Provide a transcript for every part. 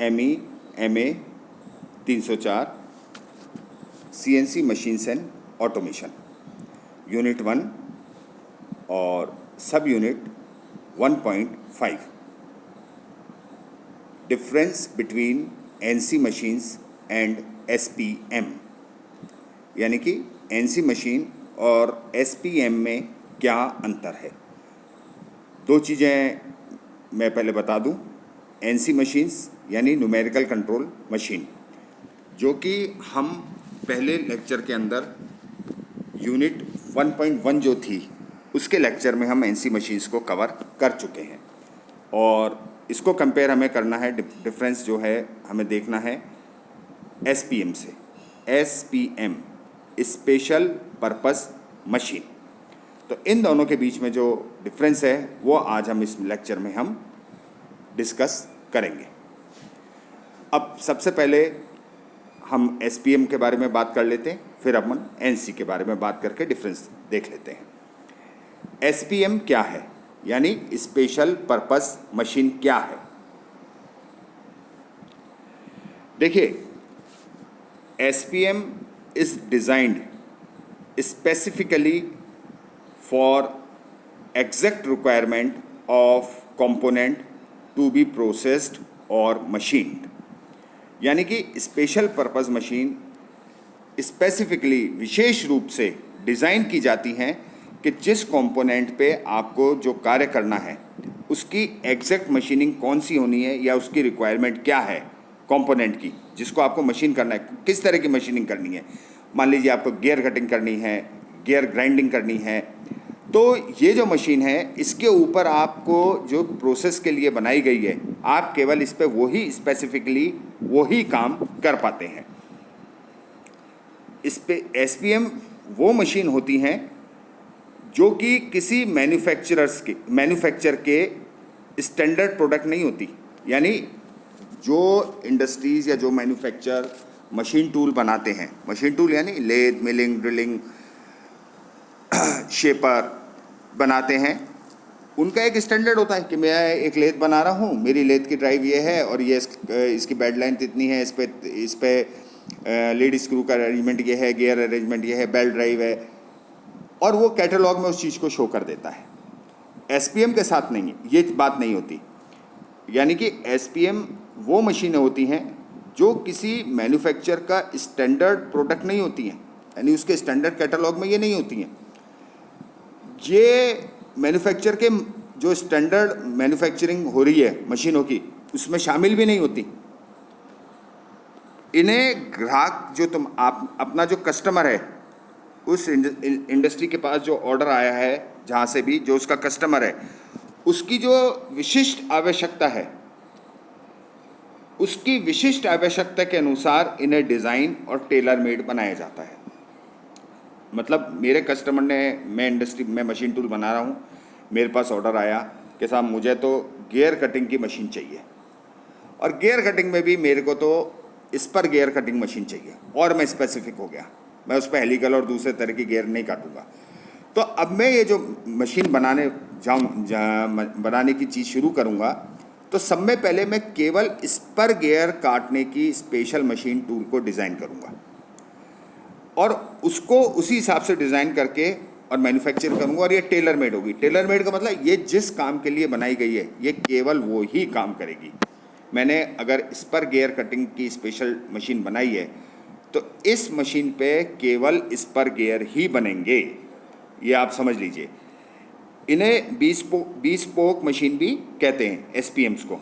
ME MA 304 CNC machines and automation unit 1 और सब unit 1.5 difference between NC machines and SPM, यानी कि NC machine और SPM में क्या अंतर है। दो चीज़ें मैं पहले बता दूं। NC मशीन्स यानी न्यूमेरिकल कंट्रोल मशीन, जो कि हम पहले लेक्चर के अंदर यूनिट 1.1 जो थी उसके लेक्चर में हम NC मशीन्स को कवर कर चुके हैं, और इसको कंपेयर हमें करना है, डिफरेंस जो है हमें देखना है SPM से। SPM स्पेशल पर्पस मशीन, तो इन दोनों के बीच में जो डिफरेंस है वो आज हम इस लेक्चर में हम डिस्कस करेंगे। अब सबसे पहले हम SPM के बारे में बात कर लेते हैं, फिर अपन NC के बारे में बात करके डिफरेंस देख लेते हैं। SPM क्या है, यानी स्पेशल पर्पस मशीन क्या है। देखिए, SPM is designed specifically for exact requirement of component to be processed और मशीन्ड, यानी कि स्पेशल पर्पस मशीन स्पेसिफिकली विशेष रूप से डिज़ाइन की जाती हैं कि जिस कंपोनेंट पे आपको जो कार्य करना है उसकी एग्जैक्ट मशीनिंग कौन सी होनी है, या उसकी रिक्वायरमेंट क्या है कंपोनेंट की, जिसको आपको मशीन करना है, किस तरह की मशीनिंग करनी है। मान लीजिए आपको गियर कटिंग करनी है, गियर ग्राइंडिंग करनी है, तो ये जो मशीन है इसके ऊपर आपको जो प्रोसेस के लिए बनाई गई है, आप केवल इस पे वही स्पेसिफिकली वही काम कर पाते हैं। इस पे SPM वो मशीन होती हैं जो कि किसी मैन्युफैक्चर के स्टैंडर्ड प्रोडक्ट नहीं होती, यानी जो इंडस्ट्रीज़ या जो मैन्युफैक्चर मशीन टूल बनाते हैं, मशीन टूल यानी लेथ, मिलिंग, ड्रिलिंग, शेपर बनाते हैं, उनका एक स्टैंडर्ड होता है कि मैं एक लेथ बना रहा हूँ, मेरी लेथ की ड्राइव ये है और ये इसकी बेड लेंथ इतनी है, इस पे लीड स्क्रू का अरेंजमेंट ये है, गियर अरेंजमेंट ये है, बेल्ट ड्राइव है, और वो कैटलॉग में उस चीज़ को शो कर देता है। SPM के साथ नहीं, ये बात नहीं होती। यानी कि SPM वो मशीनें होती हैं जो किसी मैन्युफैक्चर का स्टैंडर्ड प्रोडक्ट नहीं होती हैं, यानी उसके स्टैंडर्ड कैटलॉग में ये नहीं होती हैं। ये मैन्युफैक्चर के जो स्टैंडर्ड मैन्युफैक्चरिंग हो रही है मशीनों की, उसमें शामिल भी नहीं होती। इन्हें ग्राहक जो आप अपना जो कस्टमर है, उस इंडस्ट्री के पास जो ऑर्डर आया है, जहाँ से भी जो उसका कस्टमर है, उसकी जो विशिष्ट आवश्यकता है, उसकी विशिष्ट आवश्यकता के अनुसार इन्हें डिज़ाइन और टेलर मेड बनाया जाता है। मतलब मेरे कस्टमर ने, मैं मशीन टूल बना रहा हूँ, मेरे पास ऑर्डर आया कि साहब मुझे तो गियर कटिंग की मशीन चाहिए, और गियर कटिंग में भी मेरे को तो स्पर गियर कटिंग मशीन चाहिए, और मैं स्पेसिफिक हो गया, मैं उस पर हेलिकल और दूसरे तरह की गियर नहीं काटूंगा। तो अब मैं ये जो मशीन बनाने की चीज़ शुरू करूँगा, तो सब में पहले मैं केवल स्पर गियर काटने की स्पेशल मशीन टूल को डिज़ाइन करूँगा, और उसको उसी हिसाब से डिज़ाइन करके और मैन्युफैक्चर करूँगा, और ये टेलर मेड होगी। टेलर मेड का मतलब ये जिस काम के लिए बनाई गई है, ये केवल वो ही काम करेगी। मैंने अगर स्पर गियर कटिंग की स्पेशल मशीन बनाई है, तो इस मशीन पे केवल स्पर गियर ही बनेंगे, ये आप समझ लीजिए। इन्हें बीस्पोक मशीन भी कहते हैं, SPMs को।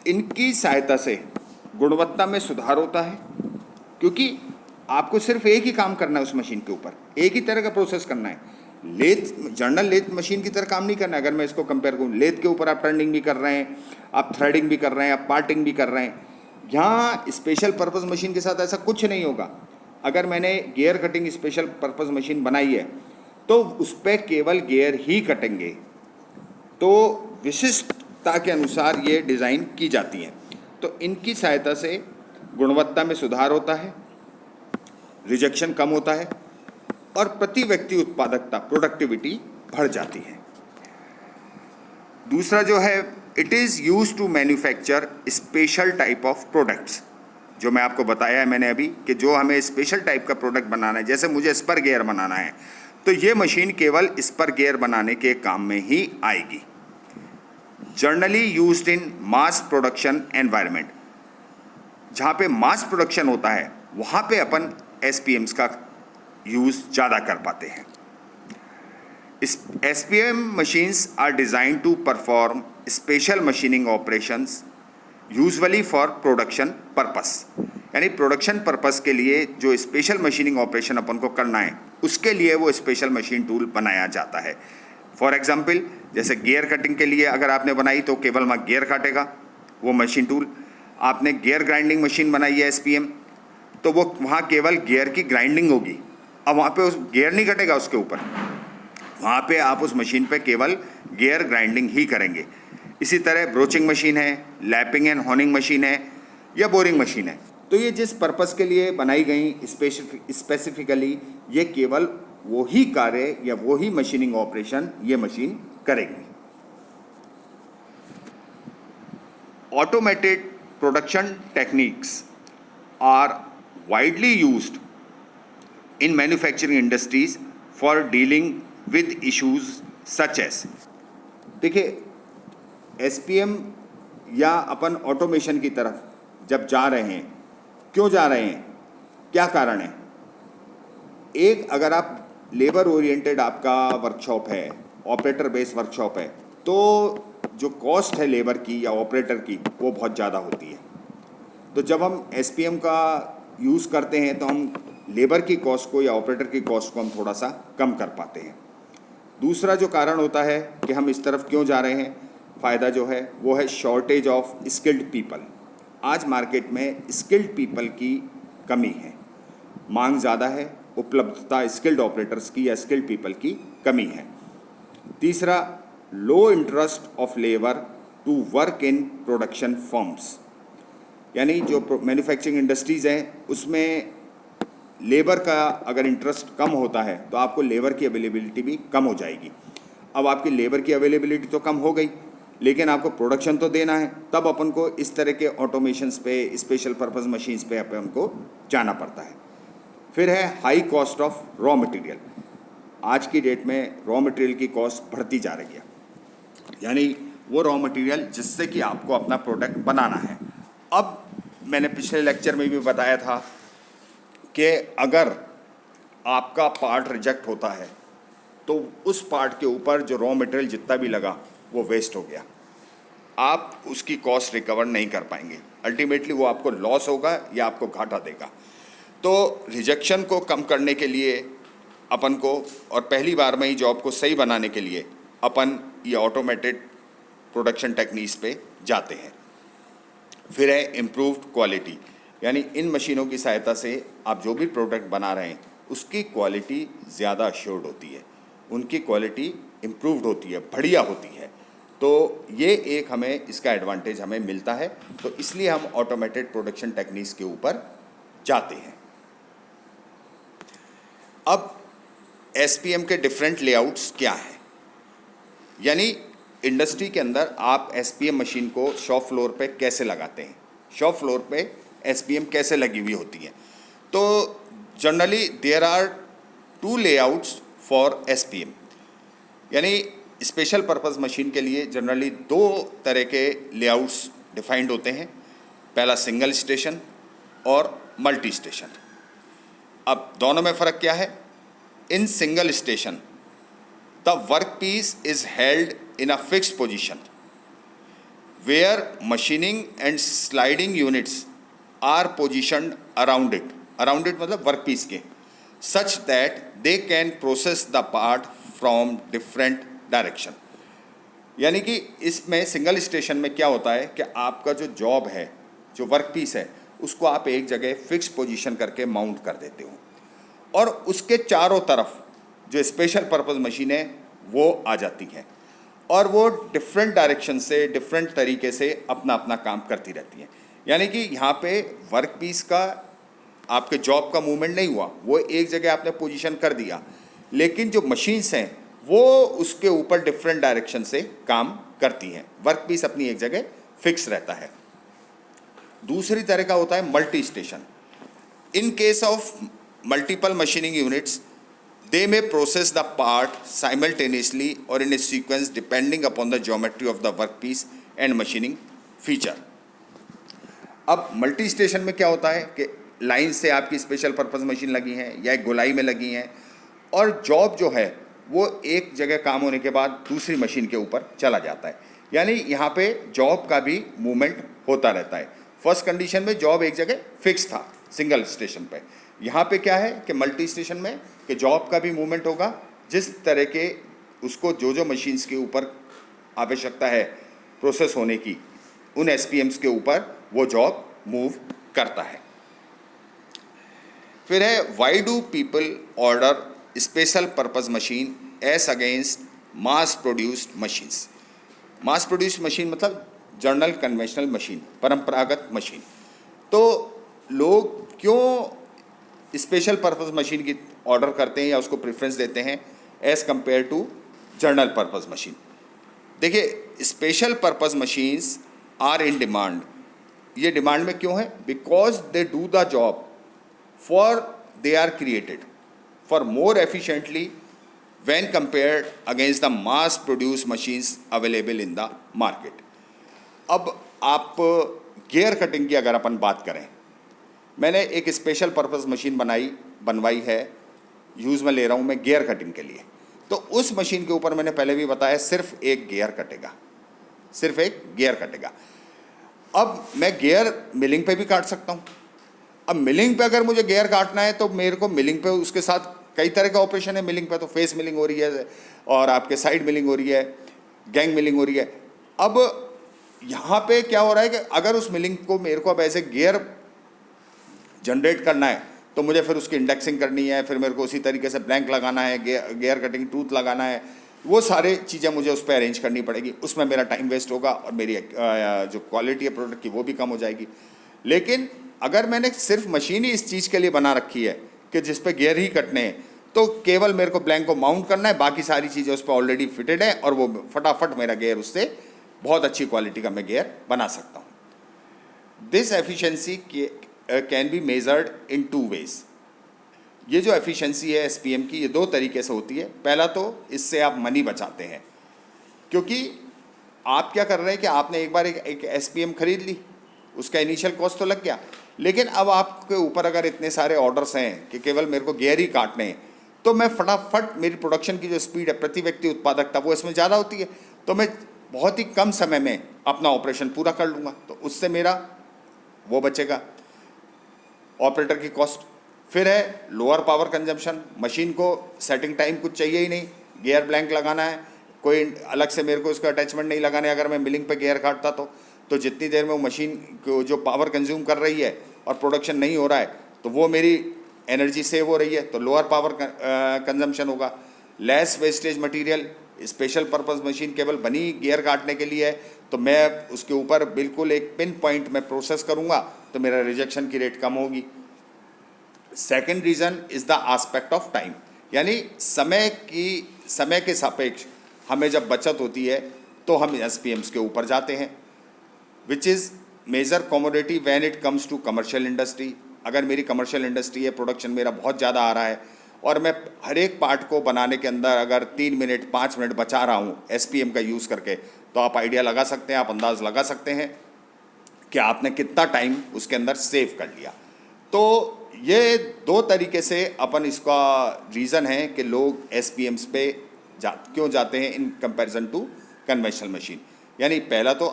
इनकी सहायता से गुणवत्ता में सुधार होता है, क्योंकि आपको सिर्फ एक ही काम करना है उस मशीन के ऊपर, एक ही तरह का प्रोसेस करना है। जर्नल लेथ मशीन की तरह काम नहीं करना है। अगर मैं इसको कंपेयर करूँ, लेथ के ऊपर आप टर्निंग भी कर रहे हैं, आप थ्रेडिंग भी कर रहे हैं, आप पार्टिंग भी कर रहे हैं। यहाँ स्पेशल पर्पस मशीन के साथ ऐसा कुछ नहीं होगा। अगर मैंने gear cutting special purpose machine बनाई है, तो उस पर केवल गियर ही कटेंगे, तो विशिष्टता के अनुसार ये डिज़ाइन की जाती हैं। तो इनकी सहायता से गुणवत्ता में सुधार होता है, रिजेक्शन कम होता है, और प्रति व्यक्ति उत्पादकता, प्रोडक्टिविटी बढ़ जाती है। दूसरा जो है it is use to manufacture special type of products. जो मैं आपको बताया है मैंने अभी कि जो हमें स्पेशल टाइप का प्रोडक्ट बनाना है, जैसे मुझे स्पर गियर बनाना है, तो ये मशीन केवल स्पर गियर बनाने के काम में ही आएगी। Generally used in mass production environment, जहाँ पे मास प्रोडक्शन होता है वहाँ पे अपन एसपीएम्स का यूज़ ज़्यादा कर पाते हैं। SPM machines are designed to perform special machining operations usually for production purpose। यानी प्रोडक्शन पर्पस के लिए जो स्पेशल मशीनिंग ऑपरेशन अपन को करना है उसके लिए वो स्पेशल मशीन टूल बनाया जाता है। फॉर एग्जांपल, जैसे गियर कटिंग के लिए अगर आपने बनाई तो केवल वहाँ गियर काटेगा वो मशीन टूल। आपने गियर ग्राइंडिंग मशीन बनाई है SPM, तो वो वहाँ केवल गियर की ग्राइंडिंग होगी। अब वहाँ पे उस गियर नहीं कटेगा उसके ऊपर, वहाँ पे आप उस मशीन पे केवल गियर ग्राइंडिंग ही करेंगे। इसी तरह ब्रोचिंग मशीन है, लैपिंग एंड हॉर्निंग मशीन है या बोरिंग मशीन है, तो ये जिस पर्पस के लिए बनाई गई स्पेसिफिकली ये केवल वही कार्य या वही मशीनिंग ऑपरेशन ये मशीन करेगी। Automated production techniques are widely used in manufacturing industries for dealing with issues such as. देखिए, SPM या अपन ऑटोमेशन की तरफ जब जा रहे हैं, क्यों जा रहे हैं, क्या कारण है? एक, अगर आप लेबर ओरिएंटेड आपका वर्कशॉप है, ऑपरेटर बेस्ड वर्कशॉप है, तो जो कॉस्ट है लेबर की या ऑपरेटर की वो बहुत ज़्यादा होती है। तो जब हम SPM का यूज़ करते हैं तो हम लेबर की कॉस्ट को या ऑपरेटर की कॉस्ट को हम थोड़ा सा कम कर पाते हैं। दूसरा जो कारण होता है कि हम इस तरफ क्यों जा रहे हैं, फ़ायदा जो है वो है शॉर्टेज ऑफ स्किल्ड पीपल। आज मार्केट में स्किल्ड पीपल की कमी है, मांग ज़्यादा है, उपलब्धता स्किल्ड ऑपरेटर्स की या स्किल्ड पीपल की कमी है। तीसरा, low interest of labour to work in production firms, यानी जो मैन्युफैक्चरिंग इंडस्ट्रीज़ हैं उसमें लेबर का अगर इंटरेस्ट कम होता है तो आपको लेबर की अवेलेबिलिटी भी कम हो जाएगी। अब आपकी लेबर की अवेलेबिलिटी तो कम हो गई, लेकिन आपको प्रोडक्शन तो देना है, तब अपन को इस तरह के ऑटोमेशंस पे, स्पेशल पर्पस मशीन्स पे अपन को जाना पड़ता है। फिर है high cost of raw material. आज की डेट में रॉ मटेरियल की कॉस्ट बढ़ती जा रही है, यानी वो रॉ मटेरियल जिससे कि आपको अपना प्रोडक्ट बनाना है। अब मैंने पिछले लेक्चर में भी बताया था कि अगर आपका पार्ट रिजेक्ट होता है तो उस पार्ट के ऊपर जो रॉ मटेरियल जितना भी लगा वो वेस्ट हो गया, आप उसकी कॉस्ट रिकवर नहीं कर पाएंगे। अल्टीमेटली वो आपको लॉस होगा या आपको घाटा देगा। तो रिजेक्शन को कम करने के लिए अपन को, और पहली बार में ही जॉब को सही बनाने के लिए अपन ये ऑटोमेटेड प्रोडक्शन टेक्निक्स पे जाते हैं। फिर है इम्प्रूव्ड क्वालिटी, यानी इन मशीनों की सहायता से आप जो भी प्रोडक्ट बना रहे हैं उसकी क्वालिटी ज़्यादा अश्योर्ड होती है, उनकी क्वालिटी इम्प्रूव्ड होती है, बढ़िया होती है। तो ये एक हमें इसका एडवांटेज हमें मिलता है, तो इसलिए हम ऑटोमेटेड प्रोडक्शन टेक्निक्स के ऊपर जाते हैं। अब SPM के डिफरेंट लेआउट्स क्या है, यानी इंडस्ट्री के अंदर आप SPM मशीन को शॉप फ्लोर पे कैसे लगाते हैं, शॉप फ्लोर पे SPM कैसे लगी हुई होती है। तो generally there are 2 layouts for SPM, यानी स्पेशल पर्पस मशीन के लिए जनरली 2 तरह के लेआउट्स डिफाइंड होते हैं। पहला सिंगल स्टेशन और मल्टी स्टेशन। अब दोनों में फ़र्क क्या है? In single station the work piece is held in a fixed position where machining and sliding units are positioned around it मतलब वर्क पीस के, such that they can process the part from different direction। यानी कि इसमें single station में क्या होता है कि आपका जो जॉब है, जो वर्क पीस है, उसको आप एक जगह फिक्स पोजीशन करके माउंट कर देते हो और उसके चारों तरफ जो स्पेशल पर्पस मशीन है वो आ जाती है और वो डिफरेंट डायरेक्शन से, डिफरेंट तरीके से अपना अपना काम करती रहती हैं। यानी कि यहाँ पे वर्क पीस का आपके जॉब का मूवमेंट नहीं हुआ, वो एक जगह आपने पोजीशन कर दिया, लेकिन जो मशीन्स हैं वो उसके ऊपर डिफरेंट डायरेक्शन से काम करती हैं। वर्क पीस अपनी एक जगह फिक्स रहता है। दूसरी तरह का होता है multi station. In case of multiple machining units, they may process the part simultaneously or in a sequence depending upon the geometry of the workpiece and machining feature. अब मल्टी स्टेशन में क्या होता है कि लाइन से आपकी special purpose machine लगी हैं या एक गोलाई में लगी हैं, और जॉब जो है वो एक जगह काम होने के बाद दूसरी मशीन के ऊपर चला जाता है। यानी यहाँ पे जॉब का भी मूवमेंट होता रहता है। फर्स्ट कंडीशन में जॉब एक जगह फिक्स था सिंगल स्टेशन पे। यहाँ पे क्या है कि मल्टी स्टेशन में कि जॉब का भी मूवमेंट होगा, जिस तरह के उसको जो मशीन्स के ऊपर आवश्यकता है प्रोसेस होने की, उन एसपीएम्स के ऊपर वो जॉब मूव करता है। फिर है why do people order special purpose machine as against mass produced machines. Mass produced machine मतलब जर्नल कन्वेंशनल मशीन, परंपरागत मशीन। तो लोग क्यों स्पेशल पर्पस मशीन की ऑर्डर करते हैं या उसको प्रेफरेंस देते हैं as compared to general purpose machine? देखिए, special purpose machines are in demand. ये डिमांड में क्यों है? Because they do the job for they are created for more efficiently when compared against the mass produced machines available in the market. अब आप gear cutting की अगर अपन बात करें, मैंने एक स्पेशल पर्पस मशीन बनवाई है, यूज़ में ले रहा हूँ मैं गियर कटिंग के लिए। तो उस मशीन के ऊपर मैंने पहले भी बताया सिर्फ एक गियर कटेगा, सिर्फ एक गियर कटेगा। अब मैं गियर मिलिंग पे भी काट सकता हूँ। अब मिलिंग पे अगर मुझे गियर काटना है तो मेरे को मिलिंग पे उसके साथ कई तरह का ऑपरेशन है। मिलिंग पे तो फेस मिलिंग हो रही है और आपके साइड मिलिंग हो रही है, गैंग मिलिंग हो रही है। अब यहाँ पे क्या हो रहा है कि अगर उस मिलिंग को मेरे को अब ऐसे गियर जनरेट करना है तो मुझे फिर उसकी इंडेक्सिंग करनी है, फिर मेरे को उसी तरीके से ब्लैंक लगाना है, गियर कटिंग टूथ लगाना है, वो सारे चीज़ें मुझे उस पर अरेंज करनी पड़ेगी। उसमें मेरा टाइम वेस्ट होगा और मेरी जो क्वालिटी है प्रोडक्ट की वो भी कम हो जाएगी। लेकिन अगर मैंने सिर्फ मशीन ही इस चीज़ के लिए बना रखी है कि जिस पे गियर ही कटने हैं, तो केवल मेरे को ब्लैंक को माउंट करना है, बाकी सारी चीज़ें उस पर ऑलरेडी फिटेड है और वो फटाफट मेरा गियर उससे बहुत अच्छी क्वालिटी का मैं गियर बना सकता हूँ। This efficiency can be measured in 2 ways. ये जो एफिशिएंसी है एसपीएम की, ये 2 तरीके से होती है। पहला तो इससे आप मनी बचाते हैं, क्योंकि आप क्या कर रहे हैं कि आपने एक बार एक एसपीएम खरीद ली, उसका इनिशियल कॉस्ट तो लग गया, लेकिन अब आपके ऊपर अगर इतने सारे ऑर्डर्स हैं कि केवल मेरे को गियर ही काटने हैं, तो मैं फटाफट मेरी प्रोडक्शन की जो स्पीड है, प्रति व्यक्ति उत्पादकता, वो इसमें ज़्यादा होती है, तो मैं बहुत ही कम समय में अपना ऑपरेशन पूरा कर लूँगा। तो उससे मेरा वो बचेगा ऑपरेटर की कॉस्ट। फिर है लोअर पावर कंजम्पशन। मशीन को सेटिंग टाइम कुछ चाहिए ही नहीं, गियर ब्लैंक लगाना है, कोई अलग से मेरे को उसका अटैचमेंट नहीं लगाना है। अगर मैं मिलिंग पे गियर काटता तो जितनी देर में वो मशीन को जो पावर कंज्यूम कर रही है और प्रोडक्शन नहीं हो रहा है, तो वो मेरी एनर्जी सेव हो रही है, तो लोअर पावर कंजम्पशन होगा। Less wastage material. Special purpose machine केवल बनी गियर काटने के लिए है, तो मैं उसके ऊपर बिल्कुल एक पिन पॉइंट में प्रोसेस करूँगा, तो मेरा रिजेक्शन की रेट कम होगी। Second reason is the aspect of time, यानी समय के सापेक्ष हमें जब बचत होती है तो हम एसपीएम्स के ऊपर जाते हैं, which is major commodity when it comes to commercial industry. अगर मेरी कमर्शियल इंडस्ट्री है, प्रोडक्शन मेरा बहुत ज़्यादा आ रहा है और मैं हर एक पार्ट को बनाने के अंदर अगर 3 मिनट 5 मिनट बचा रहा हूँ एसपीएम का यूज़ करके, तो आप आइडिया लगा सकते हैं, आप अंदाज़ लगा सकते हैं कि आपने कितना टाइम उसके अंदर सेव कर लिया। तो ये 2 तरीके से अपन इसका रीज़न है कि लोग एसपीएम्स पे क्यों जाते हैं in comparison to conventional machine. यानी पहला तो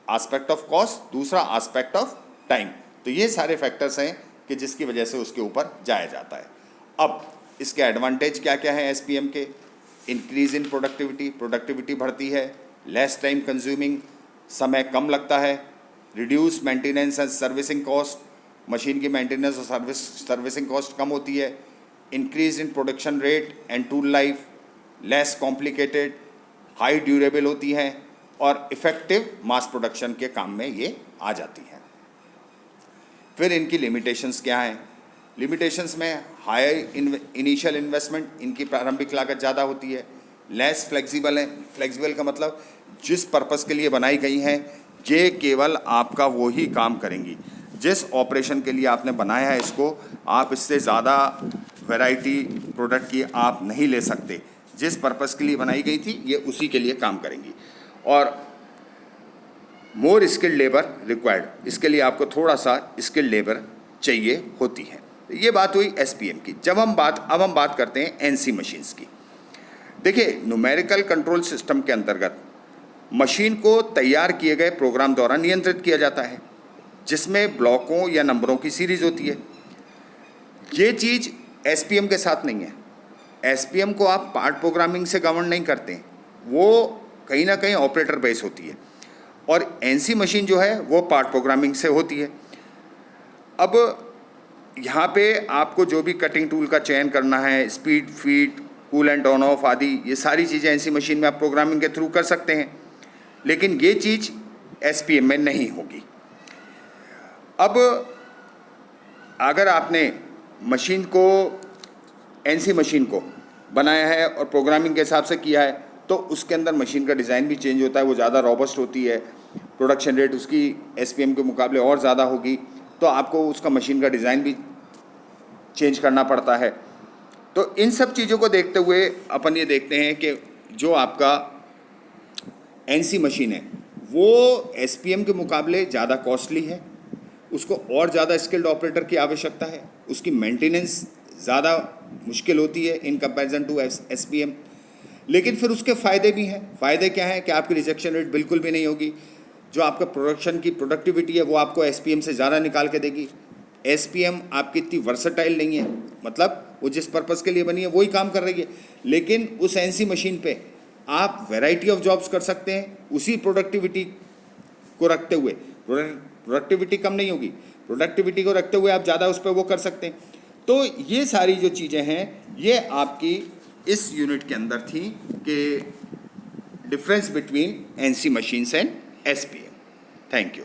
एस्पेक्ट ऑफ कॉस्ट, दूसरा एस्पेक्ट ऑफ टाइम। तो ये सारे फैक्टर्स हैं कि जिसकी वजह से उसके ऊपर जाया जाता है। अब इसके एडवांटेज क्या क्या हैं एसपीएम के? इंक्रीज इन प्रोडक्टिविटी बढ़ती है, लेस टाइम कंज्यूमिंग, समय कम लगता है, reduce maintenance and servicing cost, machine की मेंटेनेंस और सर्विसिंग कॉस्ट कम होती है, increase in production rate and tool life, less complicated, high durable होती हैं और इफ़ेक्टिव मास प्रोडक्शन के काम में ये आ जाती हैं। फिर इनकी लिमिटेशंस क्या हैं? लिमिटेशंस में हाई इनिशियल इन्वेस्टमेंट, इनकी प्रारंभिक लागत ज़्यादा होती है, लेस फ्लेक्सिबल है। फ्लेक्सिबल का मतलब जिस पर्पस के लिए बनाई गई हैं ये केवल आपका वो ही काम करेंगी। जिस ऑपरेशन के लिए आपने बनाया है इसको, आप इससे ज़्यादा वैरायटी प्रोडक्ट की आप नहीं ले सकते। जिस पर्पस के लिए बनाई गई थी ये उसी के लिए काम करेंगी। और मोर स्किल्ड लेबर रिक्वायर्ड, इसके लिए आपको थोड़ा सा स्किल्ड लेबर चाहिए होती है। ये बात हुई एसपीएम की। अब हम बात करते हैं एनसी मशीन्स की। देखिए, न्यूमेरिकल कंट्रोल सिस्टम के अंतर्गत मशीन को तैयार किए गए प्रोग्राम द्वारा नियंत्रित किया जाता है, जिसमें ब्लॉकों या नंबरों की सीरीज होती है। ये चीज़ एसपीएम के साथ नहीं है। एसपीएम को आप पार्ट प्रोग्रामिंग से गवर्न नहीं करते हैं, वो कहीं ना कहीं ऑपरेटर बेस होती है। और एनसी मशीन जो है वो पार्ट प्रोग्रामिंग से होती है। अब यहाँ पे आपको जो भी कटिंग टूल का चयन करना है, speed, feed, coolant on off आदि, ये सारी चीज़ें एनसी मशीन में आप प्रोग्रामिंग के थ्रू कर सकते हैं, लेकिन ये चीज़ एसपीएम में नहीं होगी। अब अगर आपने मशीन को, एनसी मशीन को बनाया है और प्रोग्रामिंग के हिसाब से किया है, तो उसके अंदर मशीन का डिज़ाइन भी चेंज होता है, वो ज़्यादा रॉबस्ट होती है, प्रोडक्शन रेट उसकी एसपीएम के मुकाबले और ज़्यादा होगी, तो आपको उसका मशीन का डिज़ाइन भी चेंज करना पड़ता है। तो इन सब चीज़ों को देखते हुए अपन ये देखते हैं कि जो आपका एनसी मशीन है वो एसपीएम के मुकाबले ज़्यादा कॉस्टली है, उसको और ज़्यादा स्किल्ड ऑपरेटर की आवश्यकता है, उसकी मेंटेनेंस ज़्यादा मुश्किल होती है इन कंपैरिजन टू एसपीएम। लेकिन फिर उसके फ़ायदे भी हैं। फ़ायदे क्या हैं कि आपकी रिजेक्शन रेट बिल्कुल भी नहीं होगी, जो आपका प्रोडक्शन की प्रोडक्टिविटी है वो आपको एसपीएम से ज़्यादा निकाल के देगी। एसपीएम आपकी इतनी वर्सटाइल नहीं है, मतलब वो जिस पर्पज़ के लिए बनी है वही काम कर रही है, लेकिन उस एनसी मशीन पे आप वैरायटी ऑफ जॉब्स कर सकते हैं उसी प्रोडक्टिविटी को रखते हुए। प्रोडक्टिविटी कम नहीं होगी, प्रोडक्टिविटी को रखते हुए आप ज़्यादा उस पर वो कर सकते हैं। तो ये सारी जो चीज़ें हैं ये आपकी इस यूनिट के अंदर थी कि difference between NC machines and SPM. Thank you.